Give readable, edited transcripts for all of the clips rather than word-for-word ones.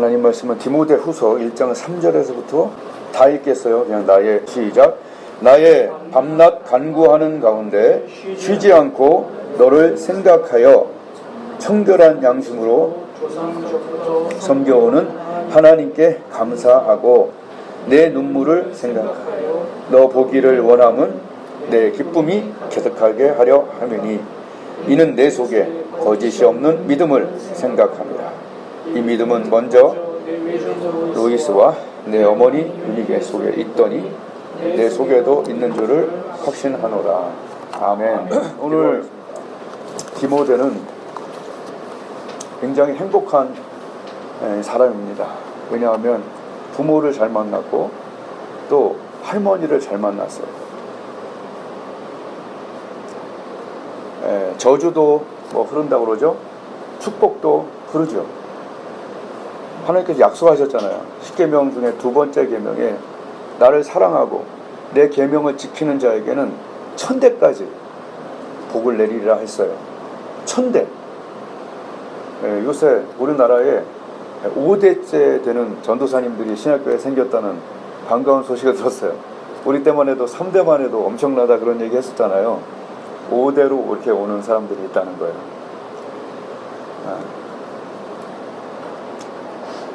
하나님 말씀은 디모데후서 1장 3절에서부터 다 읽겠어요. 그냥 나의 시작. 나의 밤낮 간구하는 가운데 쉬지 않고 너를 생각하여 청결한 양심으로 섬겨오는 하나님께 감사하고 내 눈물을 생각하여 너 보기를 원함은 내 기쁨이 개득하게 하려 함이니 이는 내 속에 거짓이 없는 믿음을 생각합니다. 이 믿음은 먼저 로이스와 내 어머니 유니게 속에 있더니 내 속에도 있는 줄을 확신하노라. 아멘. 오늘 디모데는 굉장히 행복한 사람입니다. 왜냐하면 부모를 잘 만났고 또 할머니를 잘 만났어요. 저주도 흐른다고 그러죠. 축복도 흐르죠. 하나님께서 약속하셨잖아요. 10계명 중에 두 번째 계명에 나를 사랑하고 내 계명을 지키는 자에게는 1000대까지 복을 내리리라 했어요. 1000대. 요새 우리나라에 5대째 되는 전도사님들이 신학교에 생겼다는 반가운 소식을 들었어요. 우리 때만 해도 3대만 해도 엄청나다 그런 얘기 했었잖아요. 5대로 이렇게 오는 사람들이 있다는 거예요.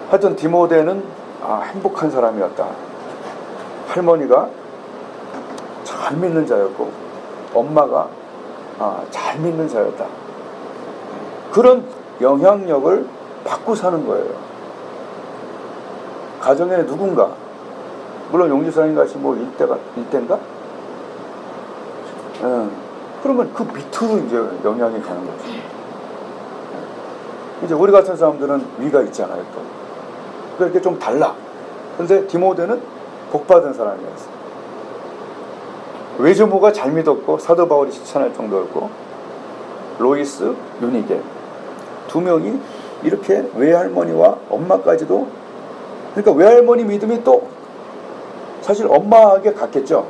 하여튼 디모데는 행복한 사람이었다. 할머니가 잘 믿는 자였고 엄마가 잘 믿는 자였다. 그런 영향력을 받고 사는 거예요. 가정에 누군가, 물론 용지사님 같이 일대인가? 그러면 그 밑으로 이제 영향이 가는 거죠. 이제 우리 같은 사람들은 위가 있잖아요, 또. 그렇게 좀 달라. 근데 디모데는 복받은 사람이었어요. 외조모가 잘 믿었고 사도 바울이 칭찬할 정도였고 로이스, 유니게 두 명이 이렇게 외할머니와 엄마까지도, 그러니까 외할머니 믿음이 또 사실 엄마에게 갔겠죠.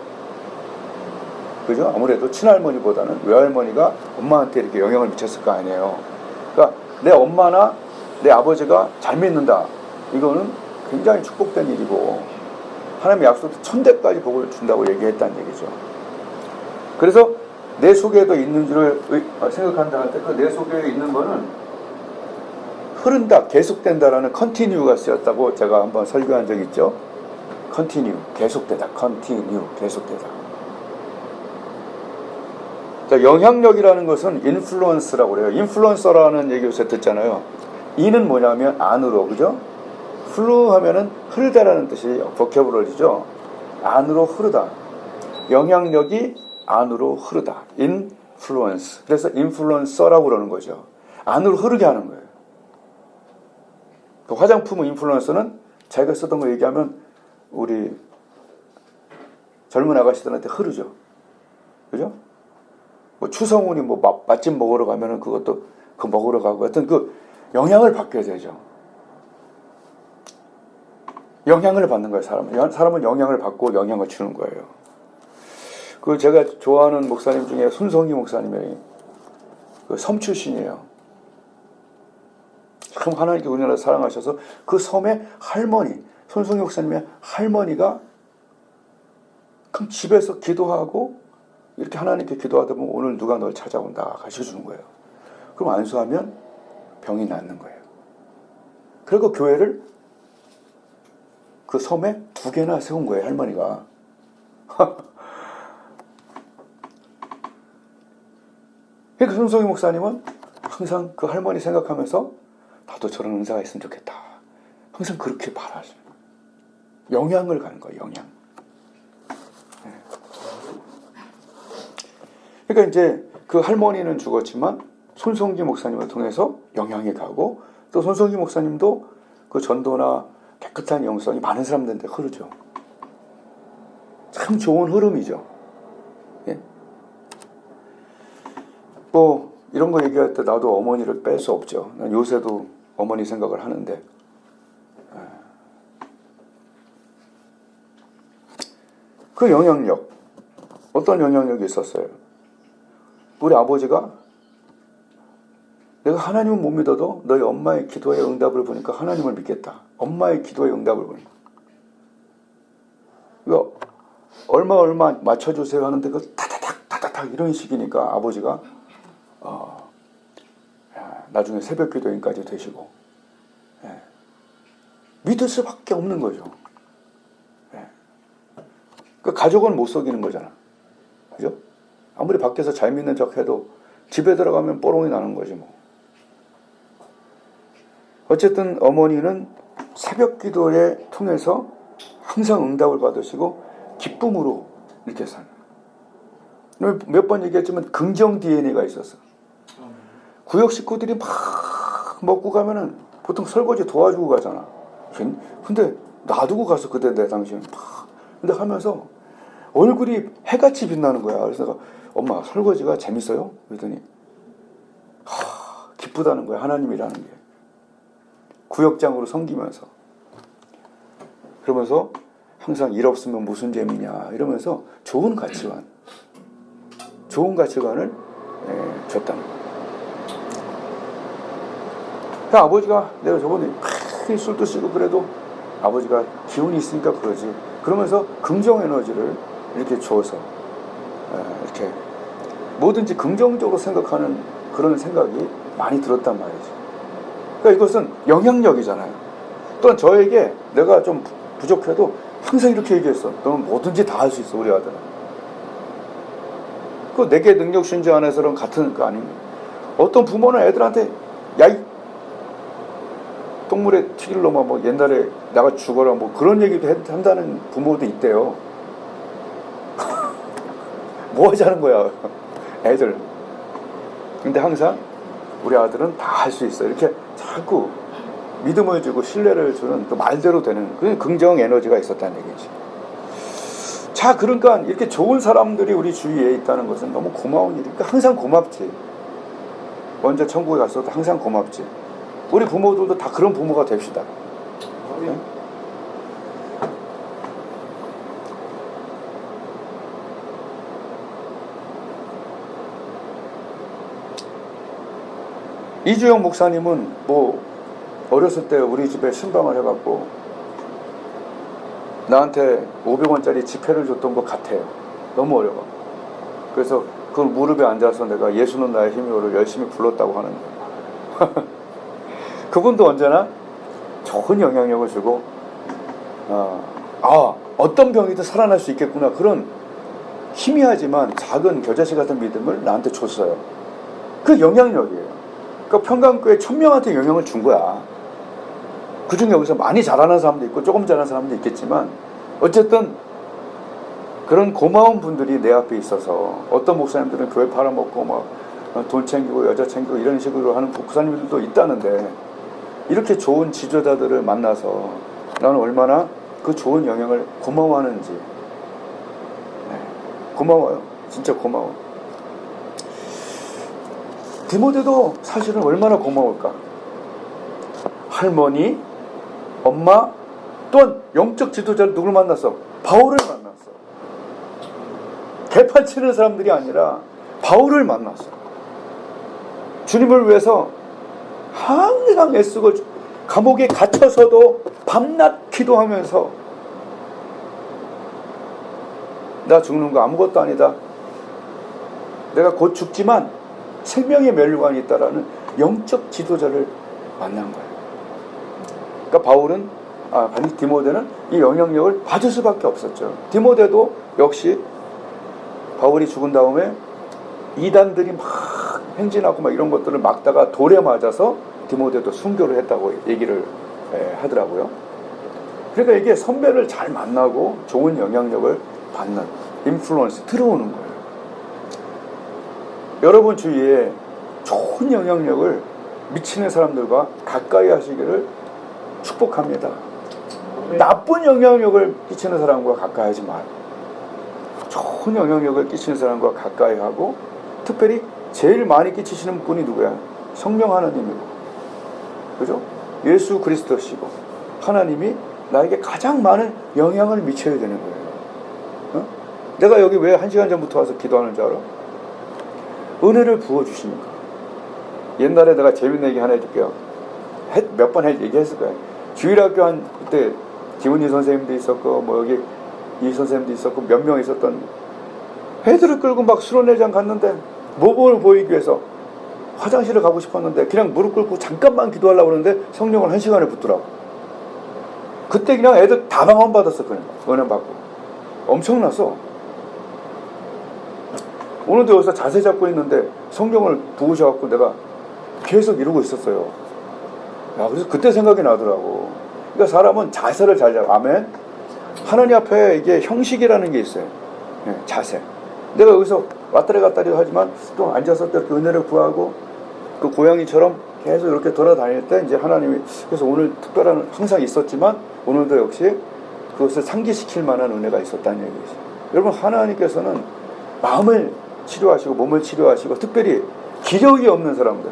그죠? 아무래도 친할머니보다는 외할머니가 엄마한테 이렇게 영향을 미쳤을 거 아니에요. 그러니까 내 엄마나 내 아버지가 잘 믿는다. 이거는 굉장히 축복된 일이고 하나님의 약속도 1000대까지 복을 준다고 얘기했다는 얘기죠. 그래서 내 속에도 있는 줄을 생각한다 할 때 그 내 속에 있는 거는 흐른다, 계속된다라는 컨티뉴가 쓰였다고 제가 한번 설교한 적 있죠. 컨티뉴, 계속되다. 컨티뉴, 계속되다. 자, 영향력이라는 것은 인플루언스라고 그래요. 인플루언서라는 얘기 요새 듣잖아요. 이는 뭐냐면 안으로, 그죠? 플루 하면은 흐르다라는 뜻이 보캐브러리죠. 안으로 흐르다. 영향력이 안으로 흐르다. 인플루언스. 그래서 인플루언서라고 그러는 거죠. 안으로 흐르게 하는 거예요. 그 화장품의 인플루언서는 자기가 쓰던 거 얘기하면 우리 젊은 아가씨들한테 흐르죠. 그죠? 추성훈이 맛집 먹으러 가면은 그것도 먹으러 가고 하여튼 영향을 받게 되죠. 영향을 받는 거예요, 사람은. 사람은 영향을 받고 영향을 주는 거예요. 제가 좋아하는 목사님 중에 손성희 목사님이 섬 출신이에요. 참 하나님께 우리나라를 사랑하셔서 그 섬의 할머니, 손성희 목사님의 할머니가 그럼 집에서 기도하고 이렇게 하나님께 기도하다 보면 오늘 누가 널 찾아온다 가르쳐주는 거예요. 그럼 안수하면 병이 낫는 거예요. 그리고 교회를 그 섬에 2개나 세운 거예요, 할머니가. 그러니까 손성희 목사님은 항상 그 할머니 생각하면서 나도 저런 은사가 있으면 좋겠다. 항상 그렇게 바라시는 거예요. 영향을 가는 거예요, 영향. 그러니까 이제 그 할머니는 죽었지만 손성기 목사님을 통해서 영향이 가고 또 손성기 목사님도 그 전도나 깨끗한 영성이 많은 사람들한테 흐르죠. 참 좋은 흐름이죠. 예? 이런 거 얘기할 때 나도 어머니를 뺄 수 없죠. 난 요새도 어머니 생각을 하는데 그 영향력, 어떤 영향력이 있었어요? 우리 아버지가 내가 하나님은 못 믿어도 너희 엄마의 기도의 응답을 보니까 하나님을 믿겠다. 엄마의 기도의 응답을 보니까. 이거 얼마 맞춰주세요 하는데 그 타타탁 이런 식이니까 아버지가 나중에 새벽 기도인까지 되시고 믿을 수밖에 없는 거죠. 그 가족은 못 속이는 거잖아. 그죠? 아무리 밖에서 잘 믿는 척 해도 집에 들어가면 뽀롱이 나는 거지 뭐. 어쨌든 어머니는 새벽 기도에 통해서 항상 응답을 받으시고 기쁨으로 이렇게 사는. 몇 번 얘기했지만 긍정 DNA가 있었어. 구역 식구들이 막 먹고 가면은 보통 설거지 도와주고 가잖아. 근데 놔두고 가서 그때 내 당시엔 막 근데 하면서 얼굴이 해같이 빛나는 거야. 그래서 내가 엄마 설거지가 재밌어요? 그랬더니 기쁘다는 거야. 하나님이라는 게. 구역장으로 섬기면서 그러면서 항상 일 없으면 무슨 재미냐 이러면서 좋은 가치관을 줬다는 거야. 아버지가 내가 저번에 술 드시고 그래도 아버지가 기운이 있으니까 그러지. 그러면서 긍정 에너지를 이렇게 줘서 이렇게 뭐든지 긍정적으로 생각하는 그런 생각이 많이 들었단 말이지. 그러니까 이것은 영향력이잖아요. 또한 저에게 내가 좀 부족해도 항상 이렇게 얘기했어. 너는 뭐든지 다 할 수 있어 우리 아들은. 그 내게 능력 신지 안에서는 같은 거 아닙니까? 어떤 부모는 애들한테 야이 똥물에 튀길 놈아 뭐 옛날에 나가 죽어라 뭐 그런 얘기도 한다는 부모도 있대요. 뭐 하자는 거야 애들. 근데 항상 우리 아들은 다 할 수 있어 이렇게 자꾸 믿음을 주고 신뢰를 주는 그 말대로 되는 그 긍정 에너지가 있었다는 얘기지. 자, 그러니까 이렇게 좋은 사람들이 우리 주위에 있다는 것은 너무 고마운 일이니까 항상 고맙지. 먼저 천국에 갔어도 항상 고맙지. 우리 부모들도 다 그런 부모가 됩시다. 네? 이주영 목사님은 뭐 어렸을 때 우리 집에 신방을 해갖고 나한테 500원짜리 지폐를 줬던 것 같아요. 너무 어려워. 그래서 그 무릎에 앉아서 내가 예수는 나의 힘이요를 열심히 불렀다고 하는데 그분도 언제나 좋은 영향력을 주고 어떤 병이든 살아날 수 있겠구나 그런 희미하지만 작은 겨자씨 같은 믿음을 나한테 줬어요. 그 영향력이에요. 그러니까 평강교회 1000명한테 영향을 준 거야. 그 중에 여기서 많이 잘하는 사람도 있고 조금 잘하는 사람도 있겠지만 어쨌든 그런 고마운 분들이 내 앞에 있어서 어떤 목사님들은 교회 팔아먹고 막 돈 챙기고 여자 챙기고 이런 식으로 하는 목사님들도 있다는데 이렇게 좋은 지도자들을 만나서 나는 얼마나 그 좋은 영향을 고마워하는지. 고마워요. 진짜 고마워. 디모데도 사실은 얼마나 고마울까. 할머니, 엄마, 또한 영적 지도자를 누굴 만났어? 바울을 만났어. 개판 치는 사람들이 아니라 바울을 만났어. 주님을 위해서 항상 애쓰고 감옥에 갇혀서도 밤낮 기도하면서 나 죽는 거 아무것도 아니다. 내가 곧 죽지만 생명의 멸류관이 있다라는 영적 지도자를 만난 거예요. 그러니까 바울은 디모데는 이 영향력을 받을 수밖에 없었죠. 디모데도 역시 바울이 죽은 다음에 이단들이 막 행진하고 막 이런 것들을 막다가 돌에 맞아서 디모데도 순교를 했다고 얘기를 하더라고요. 그러니까 이게 선배를 잘 만나고 좋은 영향력을 받는 인플루언스 들어오는 거예요. 여러분 주위에 좋은 영향력을 미치는 사람들과 가까이 하시기를 축복합니다. 나쁜 영향력을 끼치는 사람과 가까이 하지 마요. 좋은 영향력을 끼치는 사람과 가까이 하고 특별히 제일 많이 끼치시는 분이 누구야? 성령 하나님이고, 그죠? 예수 그리스도시고 하나님이 나에게 가장 많은 영향을 미쳐야 되는 거예요. 어? 내가 여기 왜 1시간 전부터 와서 기도하는 줄 알아? 은혜를 부어주시니까. 옛날에 내가 재밌는 얘기 하나 해줄게요. 몇 번 얘기했을 거예요. 주일학교 한 그때 김은희 선생님도 있었고 뭐 여기 이 선생님도 있었고 몇 명 있었던 애들을 끌고 막 수련회장 갔는데 모범을 보이기 위해서 화장실을 가고 싶었는데 그냥 무릎 꿇고 잠깐만 기도하려고 그러는데 성령을 1시간을 붙더라고. 그때 그냥 애들 다 방언 받았어. 그냥 은혜 받고 엄청났어. 오늘도 여기서 자세 잡고 있는데 성령을 부으셔갖고 내가 계속 이러고 있었어요. 야, 그래서 그때 생각이 나더라고. 그러니까 사람은 자세를 잘 잡아. 아멘. 하나님 앞에 이게 형식이라는 게 있어요. 네, 자세. 내가 여기서 왔다리 갔다리 하지만 또 앉아서 또 이렇게 은혜를 구하고 그 고양이처럼 계속 이렇게 돌아다닐 때 이제 하나님이 그래서 오늘 특별한 항상 있었지만 오늘도 역시 그것을 상기시킬 만한 은혜가 있었다는 얘기죠. 여러분 하나님께서는 마음을 치료하시고 몸을 치료하시고 특별히 기력이 없는 사람들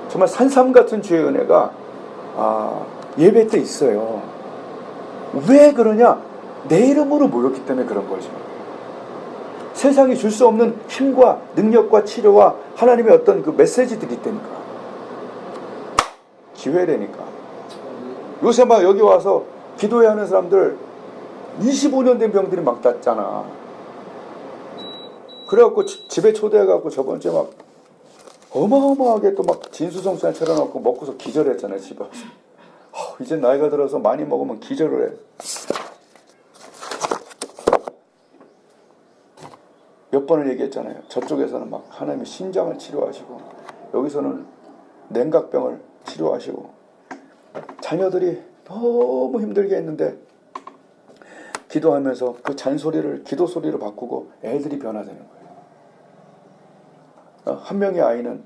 정말 산삼 같은 주의 은혜가 예배 때 있어요. 왜 그러냐? 내 이름으로 모였기 때문에 그런 거죠. 세상이 줄 수 없는 힘과 능력과 치료와 하나님의 어떤 그 메시지들이 있다니까. 기회라니까. 요새 막 여기 와서 기도해야 하는 사람들 25년 된 병들이 막 났잖아. 그래갖고 집에 초대해갖고 저번 주에 막 어마어마하게 또 막 진수성찬 차려놓고 먹고서 기절했잖아요. 집에 와서. 이제 나이가 들어서 많이 먹으면 기절을 해. 몇 번을 얘기했잖아요. 저쪽에서는 막 하나님의 신장을 치료하시고 여기서는 냉각병을 치료하시고 자녀들이 너무 힘들게 했는데 기도하면서 그 잔소리를 기도 소리로 바꾸고 애들이 변화되는 거예요. 한 명의 아이는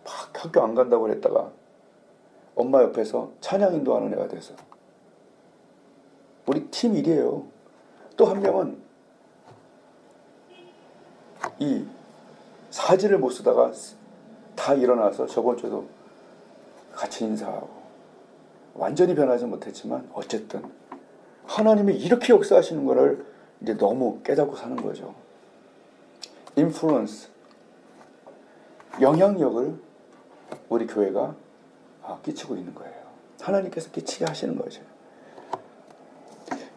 막 학교 안 간다고 그랬다가 엄마 옆에서 찬양 인도하는 애가 돼서 우리 팀 일이에요. 또 한 명은 이 사진을 못 쓰다가 다 일어나서 저번 주에도 같이 인사하고 완전히 변하지 못했지만 어쨌든 하나님이 이렇게 역사하시는 거를 이제 너무 깨닫고 사는 거죠. 인플루언스 영향력을 우리 교회가 끼치고 있는 거예요. 하나님께서 끼치게 하시는 거죠.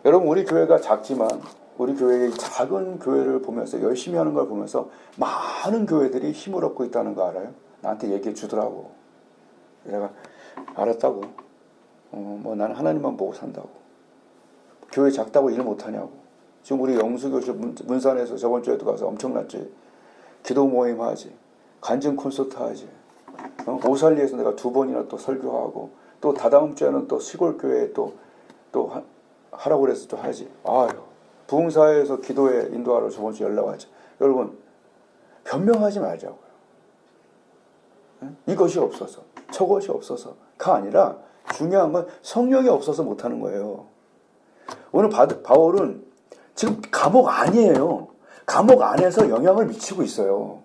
여러분 우리 교회가 작지만 우리 교회의 작은 교회를 보면서 열심히 하는 걸 보면서 많은 교회들이 힘을 얻고 있다는 거 알아요? 나한테 얘기해 주더라고. 내가 알았다고. 뭐 나는 하나님만 보고 산다고. 교회 작다고 일 못하냐고. 지금 우리 영수교실 문산에서 저번 주에도 가서 엄청났지. 기도 모임 하지. 간증 콘서트 하지. 오살리에서 내가 2번이나 또 설교하고 또 다다음 주에는 또 시골교회에 또 하라고 그래서 또 하지. 아유. 부흥사회에서 기도에 인도하러 저번 주에 연락 왔죠. 여러분 변명하지 말자고요. 이것이 없어서 저것이 없어서가 아니라 중요한 건 성령이 없어서 못하는 거예요. 오늘 바울은 지금 감옥 아니에요. 감옥 안에서 영향을 미치고 있어요.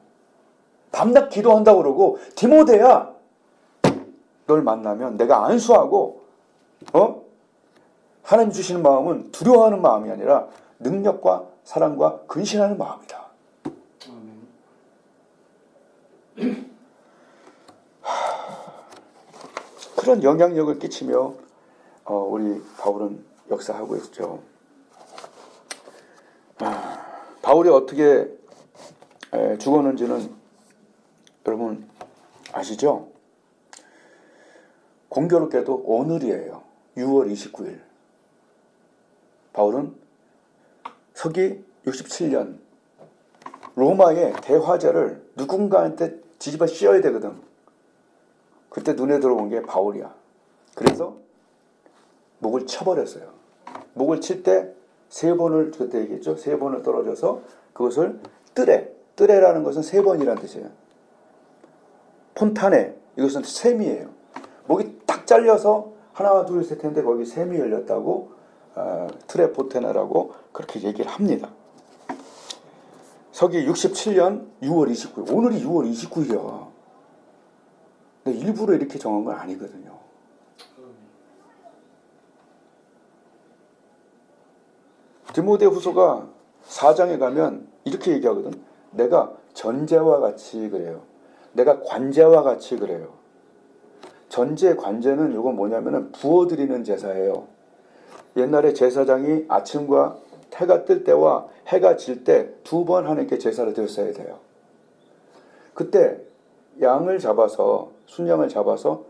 밤낮 기도한다고 그러고 디모데야 널 만나면 내가 안수하고 하나님 주시는 마음은 두려워하는 마음이 아니라 능력과 사랑과 근신하는 마음이다. 그런 영향력을 끼치며 우리 바울은 역사하고 있죠. 바울이 어떻게 죽었는지는 여러분 아시죠? 공교롭게도 오늘이에요. 6월 29일. 바울은 서기 67년 로마의 대화제를 누군가한테 뒤집어 씌워야 되거든. 그때 눈에 들어온 게 바울이야. 그래서 목을 쳐버렸어요. 목을 칠 때 3번을 그때 얘기했죠. 3번을 떨어져서 그것을 뜨레라는 것은 3번이라는 뜻이에요. 폰타네 이것은 셈이에요. 목이 딱 잘려서 하나 둘 셋 했는데 거기 셈이 열렸다고 트레포테나라고 그렇게 얘기를 합니다. 서기 67년 6월 29일. 오늘이 6월 29일이야. 근데 일부러 이렇게 정한 건 아니거든요. 디모데 후서가 4장에 가면 이렇게 얘기하거든. 내가 전제와 같이 그래요. 내가 관제와 같이 그래요. 전제 관제는 이거 뭐냐면은 부어드리는 제사예요. 옛날에 제사장이 아침과 해가 뜰 때와 해가 질 때 2번 하나님께 제사를 드렸어야 돼요. 그때 양을 잡아서 순양을 잡아서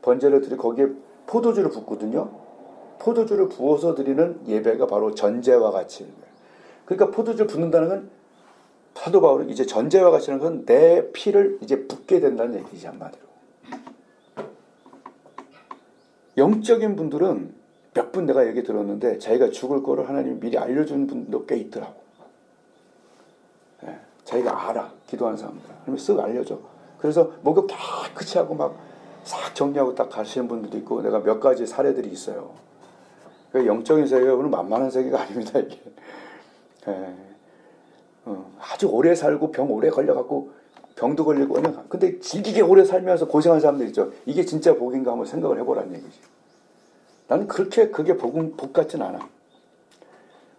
번제를 드리고 거기에 포도주를 붓거든요. 포도주를 부어서 드리는 예배가 바로 전제와 같이. 그러니까 포도주를 붓는다는 건 사도 바울은 이제 전제와 같이는 건 내 피를 이제 붓게 된다는 얘기지 한마디로. 영적인 분들은 몇 분 내가 얘기 들었는데 자기가 죽을 거를 하나님이 미리 알려준 분도 꽤 있더라고. 예, 자기가 알아. 기도하는 사람들. 하나님이 쓱 알려줘. 그래서 목욕 깨끗이 하고 막 싹 정리하고 딱 가시는 분들도 있고 내가 몇 가지 사례들이 있어요. 그러니까 영적인 세계가 만만한 세계가 아닙니다. 이게. 예, 아주 오래 살고 병 오래 걸려갖고 병도 걸리고 그냥 근데 질기게 오래 살면서 고생한 사람들 있죠. 이게 진짜 복인가 한번 생각을 해보라는 얘기지. 나는 그렇게 그게 복 같진 않아.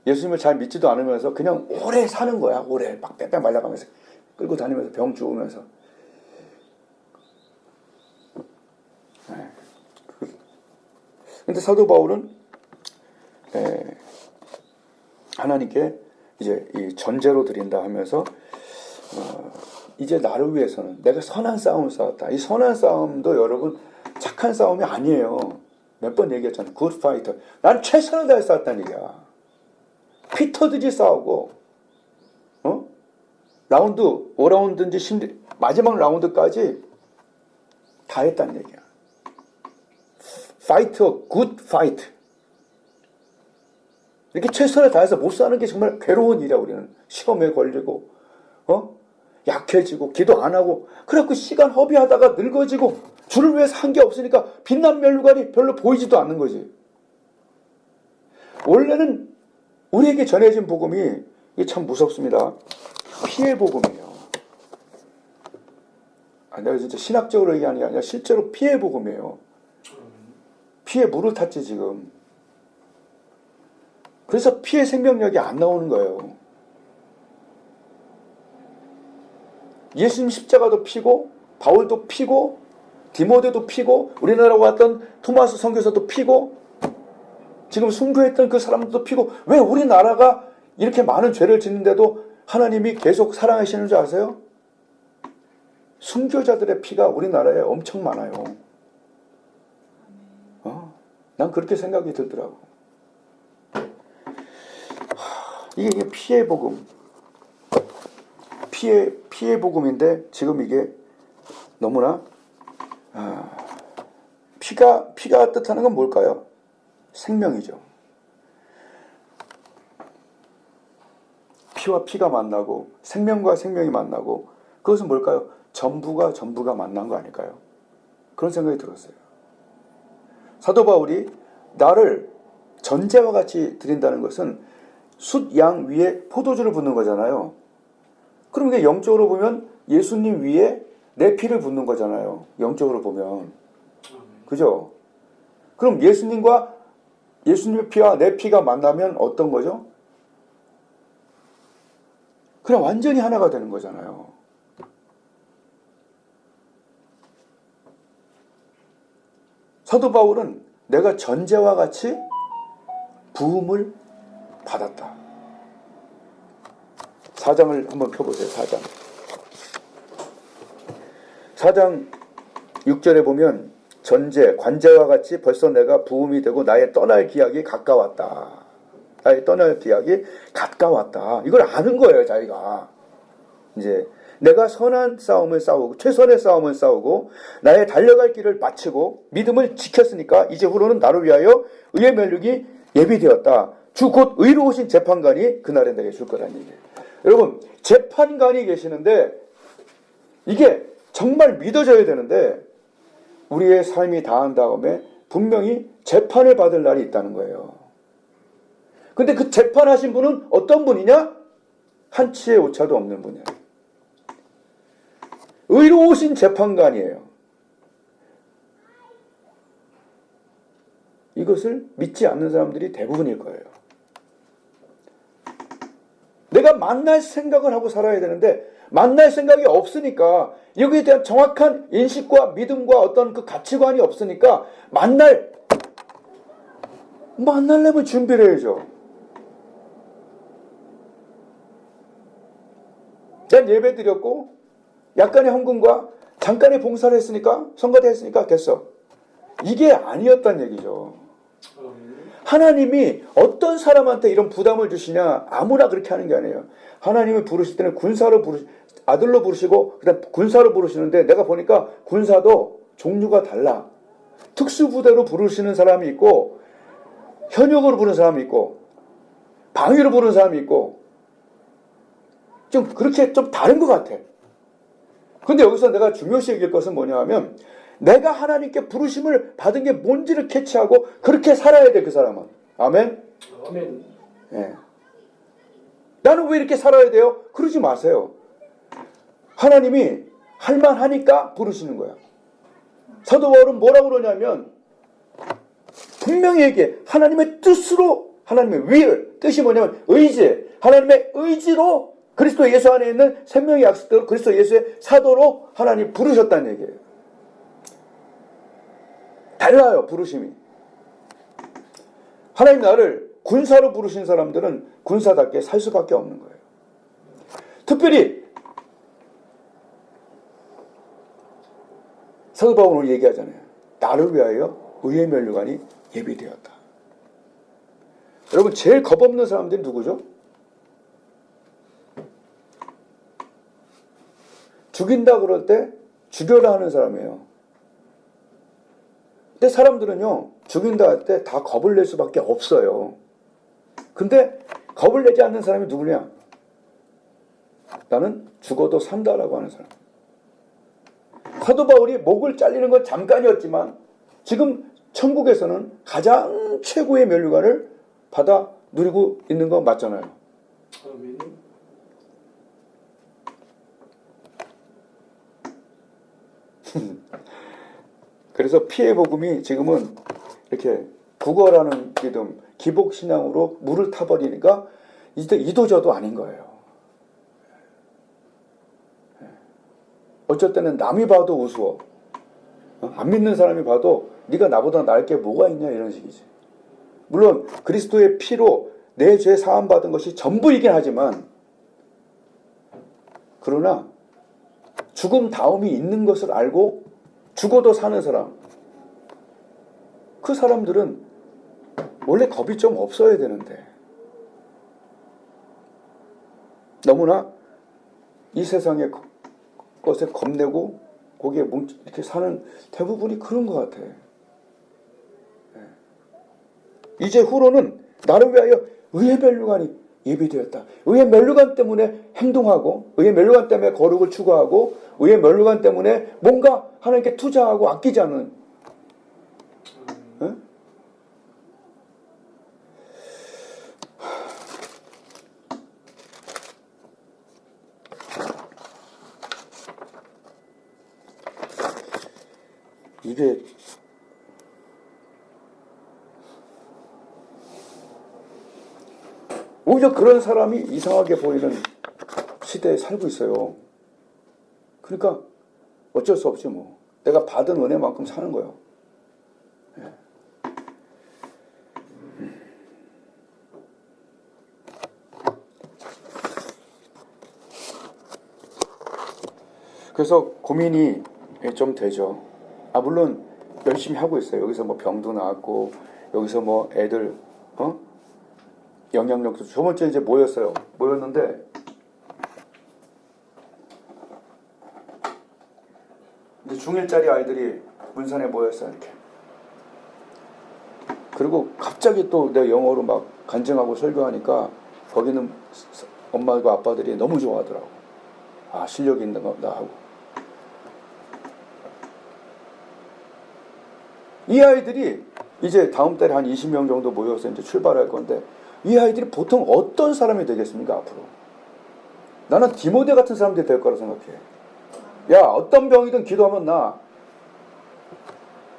예수님을 잘 믿지도 않으면서 그냥 오래 사는 거야. 오래 막 빽빽 말라가면서 끌고 다니면서 병 죽으면서. 근데 사도 바울은 하나님께 이제 이 전제로 드린다 하면서 이제 나를 위해서는 내가 선한 싸움을 싸웠다. 이 선한 싸움도 여러분 착한 싸움이 아니에요. 몇 번 얘기했잖아요. 굿 파이터. 난 최선을 다해 싸웠다는 얘기야. 피 터지지 싸우고 라운드 5라운드인지 마지막 라운드까지 다 했다는 얘기야. 파이터, 굿 파이트. 이렇게 최선을 다해서 못 사는 게 정말 괴로운 일이야. 우리는 시험에 걸리고 약해지고 기도 안 하고 그래갖고 시간 허비하다가 늙어지고 주를 위해서 한 게 없으니까 빛난 면류관이 별로 보이지도 않는 거지. 원래는 우리에게 전해진 복음이 이게 참 무섭습니다. 피해 복음이에요. 내가 진짜 신학적으로 얘기하는 게 아니라 실제로 피해 복음이에요. 피해 물을 탔지 지금. 그래서 피해 생명력이 안 나오는 거예요. 예수님 십자가도 피고 바울도 피고 디모데도 피고 우리나라 왔던 토마스 선교사도 피고 지금 순교했던 그 사람들도 피고 왜 우리나라가 이렇게 많은 죄를 짓는데도 하나님이 계속 사랑하시는 줄 아세요? 순교자들의 피가 우리나라에 엄청 많아요. 난 그렇게 생각이 들더라고. 이게 피해 복음. 피해 복음인데 지금 이게 너무나 피가 뜻하는 건 뭘까요? 생명이죠. 피와 피가 만나고 생명과 생명이 만나고 그것은 뭘까요? 전부가 만난 거 아닐까요? 그런 생각이 들었어요. 사도 바울이 나를 전제와 같이 드린다는 것은 숫 양 위에 포도주를 붓는 거잖아요. 그럼 이게 영적으로 보면 예수님 위에 내 피를 붓는 거잖아요. 영적으로 보면. 그죠? 그럼 예수님의 피와 내 피가 만나면 어떤 거죠? 그냥 완전히 하나가 되는 거잖아요. 사도 바울은 내가 전제와 같이 부음을 받았다. 4장을 한번 펴보세요. 4장 6절에 보면 전제, 관제와 같이 벌써 내가 부음이 되고 나의 떠날 기약이 가까웠다. 나의 떠날 기약이 가까웠다. 이걸 아는 거예요, 자기가. 이제 내가 선한 싸움을 싸우고 최선의 싸움을 싸우고 나의 달려갈 길을 마치고 믿음을 지켰으니까 이제 후로는 나를 위하여 의의 면류기 예비되었다. 주 곧 의로우신 재판관이 그날에 내게 줄 거라는 얘기예요. 여러분 재판관이 계시는데 이게 정말 믿어져야 되는데 우리의 삶이 다한 다음에 분명히 재판을 받을 날이 있다는 거예요. 근데 그 재판하신 분은 어떤 분이냐? 한치의 오차도 없는 분이에요. 의로우신 재판관이에요. 이것을 믿지 않는 사람들이 대부분일 거예요. 내가 만날 생각을 하고 살아야 되는데 만날 생각이 없으니까, 여기에 대한 정확한 인식과 믿음과 어떤 그 가치관이 없으니까 만나려면 준비를 해야죠. 난 예배 드렸고 약간의 헌금과 잠깐의 봉사를 했으니까, 성가대 했으니까 됐어. 이게 아니었단 얘기죠. 하나님이 어떤 사람한테 이런 부담을 주시냐, 아무나 그렇게 하는 게 아니에요. 하나님이 부르실 때는 아들로 부르시고 그다음 군사로 부르시는데, 내가 보니까 군사도 종류가 달라. 특수부대로 부르시는 사람이 있고, 현역으로 부르는 사람이 있고, 방위로 부르는 사람이 있고, 좀 그렇게 좀 다른 것 같아. 근데 여기서 내가 중요시 여길 것은 뭐냐 하면, 내가 하나님께 부르심을 받은 게 뭔지를 캐치하고 그렇게 살아야 돼, 그 사람은. 아멘? 아멘. 예. 나는 왜 이렇게 살아야 돼요? 그러지 마세요. 하나님이 할만하니까 부르시는 거야. 사도 바울은 뭐라고 그러냐면, 분명히 얘기해. 하나님의 뜻으로, 하나님의 will, 뜻이 뭐냐면 의지, 하나님의 의지로 그리스도 예수 안에 있는 생명의 약속대로 그리스도 예수의 사도로 하나님 부르셨다는 얘기예요. 달라요, 부르심이. 하나님 나를 군사로 부르신 사람들은 군사답게 살 수밖에 없는 거예요. 특별히 사도 바울은 오늘 얘기하잖아요. 나를 위하여 의의 면류관이 예비되었다. 여러분, 제일 겁없는 사람들이 누구죠? 죽인다 그럴 때 죽여라 하는 사람이에요. 근데 사람들은요, 죽인다 할 때 다 겁을 낼 수밖에 없어요. 근데 겁을 내지 않는 사람이 누구냐? 나는 죽어도 산다라고 하는 사람. 사도 바울이 목을 잘리는 건 잠깐이었지만 지금 천국에서는 가장 최고의 면류관을 받아 누리고 있는 건 맞잖아요. 아멘. 그래서 피해 복음이 지금은 이렇게 국어라는 믿음, 기복신앙으로 물을 타버리니까 이제 이도저도 아닌 거예요. 어쩔 때는 남이 봐도 우스워. 안 믿는 사람이 봐도 네가 나보다 나을 게 뭐가 있냐, 이런 식이지. 물론 그리스도의 피로 내 죄 사함 받은 것이 전부이긴 하지만, 그러나 죽음 다음이 있는 것을 알고 죽어도 사는 사람, 그 사람들은 원래 겁이 좀 없어야 되는데, 너무나 이 세상의 것에 겁내고 거기에 이렇게 사는 대부분이 그런 것 같아. 이제 후로는 나를 위하여 의의 면류관이 예비되었다. 의의 면류관 때문에 행동하고, 의의 면류관 때문에 거룩을 추구하고, 의의 면류관 때문에 뭔가 하나님께 투자하고 아끼지 않는. 이게 오히려 그런 사람이 이상하게 보이는 시대에 살고 있어요. 그러니까 어쩔 수 없지 뭐. 내가 받은 은혜만큼 사는 거예요. 예. 그래서 고민이 좀 되죠. 물론 열심히 하고 있어요. 여기서 뭐 병도 나았고, 여기서 뭐 애들 영향력도. 저번 주에 이제 모였는데 이제 중1짜리 아이들이 문산에 모였어요, 이렇게. 그리고 갑자기 또 내가 영어로 막 간증하고 설교하니까 거기는 엄마과 아빠들이 너무 좋아하더라고. 실력이 있는 거다 하고. 이 아이들이 이제 다음 달에 한 20명 정도 모여서 이제 출발할 건데, 이 아이들이 보통 어떤 사람이 되겠습니까, 앞으로? 나는 디모데 같은 사람들이 될 거라 생각해. 야, 어떤 병이든 기도하면 나.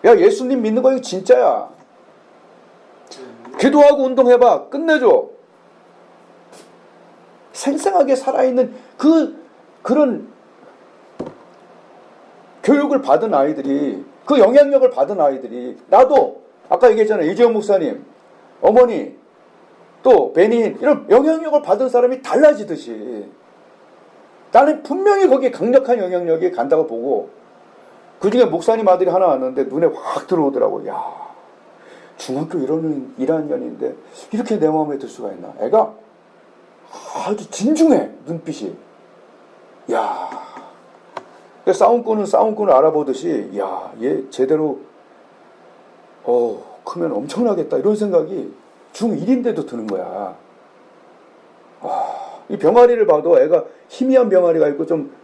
야, 예수님 믿는 거 이거 진짜야. 기도하고 운동해봐. 끝내줘. 생생하게 살아있는 그 그런 교육을 받은 아이들이, 그 영향력을 받은 아이들이, 나도 아까 얘기했잖아요. 이재용 목사님, 어머니, 또 베니힌, 이런 영향력을 받은 사람이 달라지듯이 나는 분명히 거기에 강력한 영향력이 간다고 보고, 그 중에 목사님 아들이 하나 왔는데 눈에 확 들어오더라고. 야, 중학교 1학년인데 이렇게 내 마음에 들 수가 있나. 애가 아주 진중해, 눈빛이. 야, 싸움꾼을 알아보듯이, 야, 얘 제대로 크면 엄청나겠다, 이런 생각이 중1인데도 드는 거야. 이 병아리를 봐도 애가 희미한 병아리가 있고 좀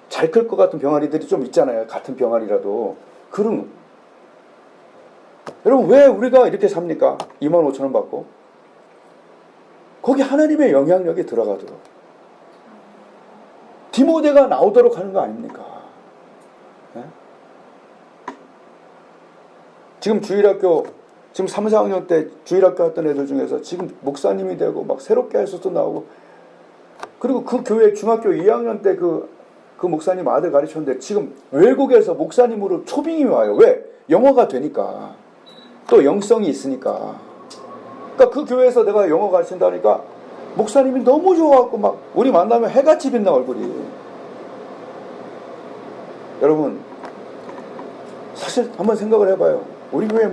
잘 클 것 같은 병아리들이 좀 있잖아요. 같은 병아리라도. 그럼 여러분, 왜 우리가 이렇게 삽니까? 25,000원 받고. 거기 하나님의 영향력이 들어가도록, 디모데가 나오도록 하는 거 아닙니까? 네? 지금 주일학교, 지금 3, 4학년 때 주일학교 했던 애들 중에서 지금 목사님이 되고 막 새롭게 할 수도 나오고, 그리고 그 교회 중학교 2학년 때 그 목사님 아들 가르쳤는데 지금 외국에서 목사님으로 초빙이 와요. 왜? 영어가 되니까. 또 영성이 있으니까. 그러니까 그 교회에서 내가 영어 가르친다니까 목사님이 너무 좋아갖고 막 우리 만나면 해같이 빛나, 얼굴이. 여러분, 사실 한번 생각을 해봐요. 우리 교회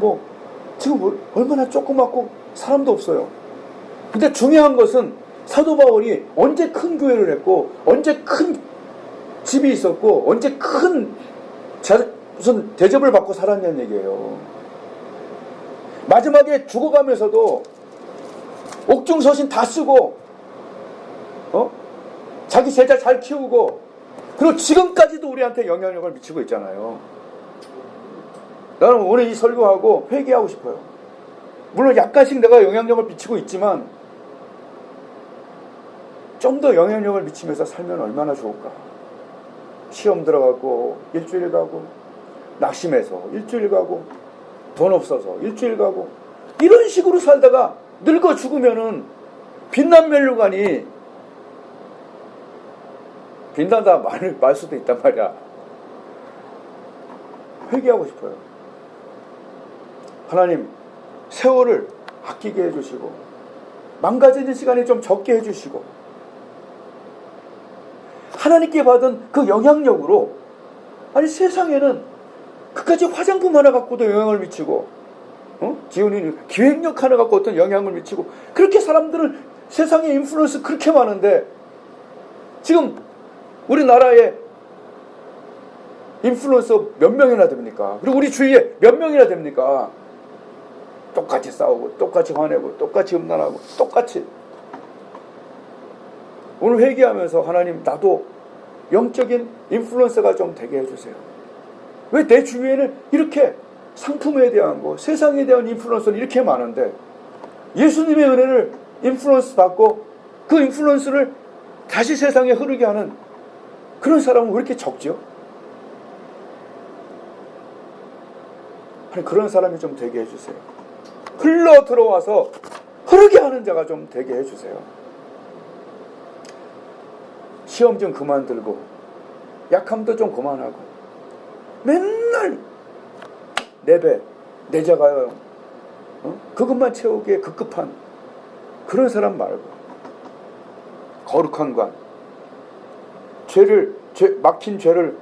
지금 얼마나 조그맣고 사람도 없어요. 근데 중요한 것은 사도 바울이 언제 큰 교회를 했고, 언제 큰 집이 있었고, 언제 큰 무슨 대접을 받고 살았냐는 얘기예요. 마지막에 죽어가면서도 옥중서신 다 쓰고, 자기 제자 잘 키우고, 그리고 지금까지도 우리한테 영향력을 미치고 있잖아요. 나는 오늘 이 설교하고 회개하고 싶어요. 물론 약간씩 내가 영향력을 미치고 있지만 좀 더 영향력을 미치면서 살면 얼마나 좋을까. 시험 들어가고 일주일 가고, 낙심해서 일주일 가고, 돈 없어서 일주일 가고, 이런 식으로 살다가 늙어 죽으면은 빛난 멜로가니 빛나다 말 수도 있단 말이야. 회개하고 싶어요. 하나님, 세월을 아끼게 해주시고, 망가지는 시간이 좀 적게 해주시고, 하나님께 받은 그 영향력으로, 아니 세상에는 그까지 화장품 하나 갖고도 영향을 미치고, 지훈이는 기획력 하나 갖고 어떤 영향을 미치고, 그렇게 사람들은 세상에 인플루언스 그렇게 많은데, 지금 우리나라에 인플루언서 몇 명이나 됩니까? 그리고 우리 주위에 몇 명이나 됩니까? 똑같이 싸우고, 똑같이 화내고, 똑같이 음란하고, 똑같이. 오늘 회개하면서, 하나님, 나도 영적인 인플루언서가 좀 되게 해주세요. 왜 내 주위에는 이렇게 상품에 대한 거, 세상에 대한 인플루언서는 이렇게 많은데, 예수님의 은혜를 인플루언스 받고 그 인플루언스를 다시 세상에 흐르게 하는 그런 사람은 왜 이렇게 적죠? 아니, 그런 사람이 좀 되게 해주세요. 흘러 들어와서 흐르게 하는 자가 좀 되게 해주세요. 시험 좀 그만 들고, 약함도 좀 그만하고, 맨날 내 자가요, 그것만 채우기에 급급한 그런 사람 말고, 거룩한 관, 막힌 죄를,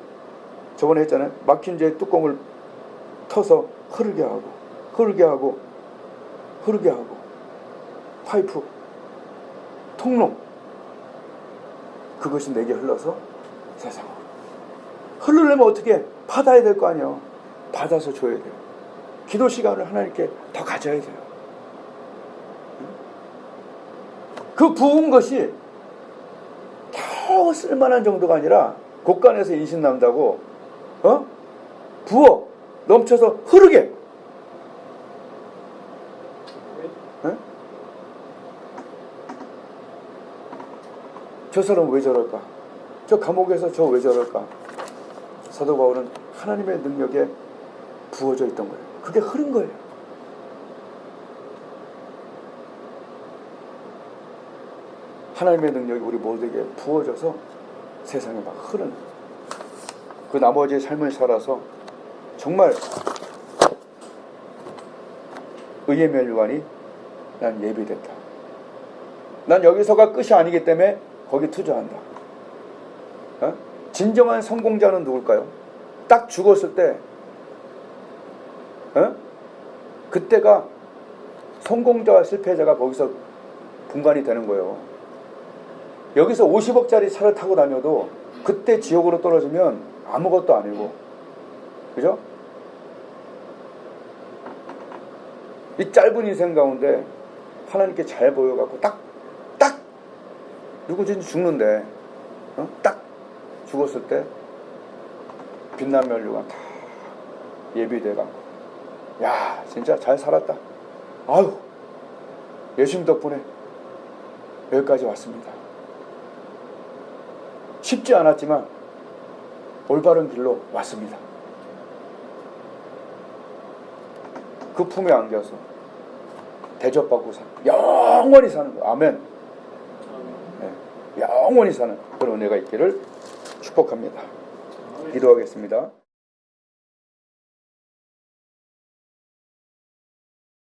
저번에 했잖아요. 막힌 죄 뚜껑을 터서 흐르게 하고, 파이프, 통로, 그것이 내게 흘러서 세상으로. 흐르려면 어떻게? 받아야 될 거 아니에요. 받아서 줘야 돼요. 기도 시간을 하나님께 더 가져야 돼요. 그 부은 것이 겨우 쓸만한 정도가 아니라, 곳간에서 인신 난다고 부어 넘쳐서 흐르게. 저 사람 왜 저럴까? 저 감옥에서 저 왜 저럴까? 사도 바울은 하나님의 능력에 부어져 있던 거예요. 그게 흐른 거예요. 하나님의 능력이 우리 모두에게 부어져서 세상에 막 흐르는 그 나머지 삶을 살아서 정말 의의 멸류관이 난 예비됐다. 난 여기서가 끝이 아니기 때문에 거기 투자한다. 어? 진정한 성공자는 누굴까요? 딱 죽었을 때 그때가 성공자와 실패자가 거기서 분간이 되는 거예요. 여기서 50억짜리 차를 타고 다녀도 그때 지옥으로 떨어지면 아무것도 아니고, 그죠? 이 짧은 인생 가운데 하나님께 잘 보여갖고 딱 누구든지 죽는데 딱 죽었을 때 빛난 멸류관 다 예비돼갖고, 야 진짜 잘 살았다. 아유 예수님 덕분에 여기까지 왔습니다. 쉽지 않았지만 올바른 길로 왔습니다. 그 품에 안겨서 대접받고 영원히 사는 거. 아멘. 네, 영원히 사는 그런 은혜가 있기를 축복합니다. 기도하겠습니다.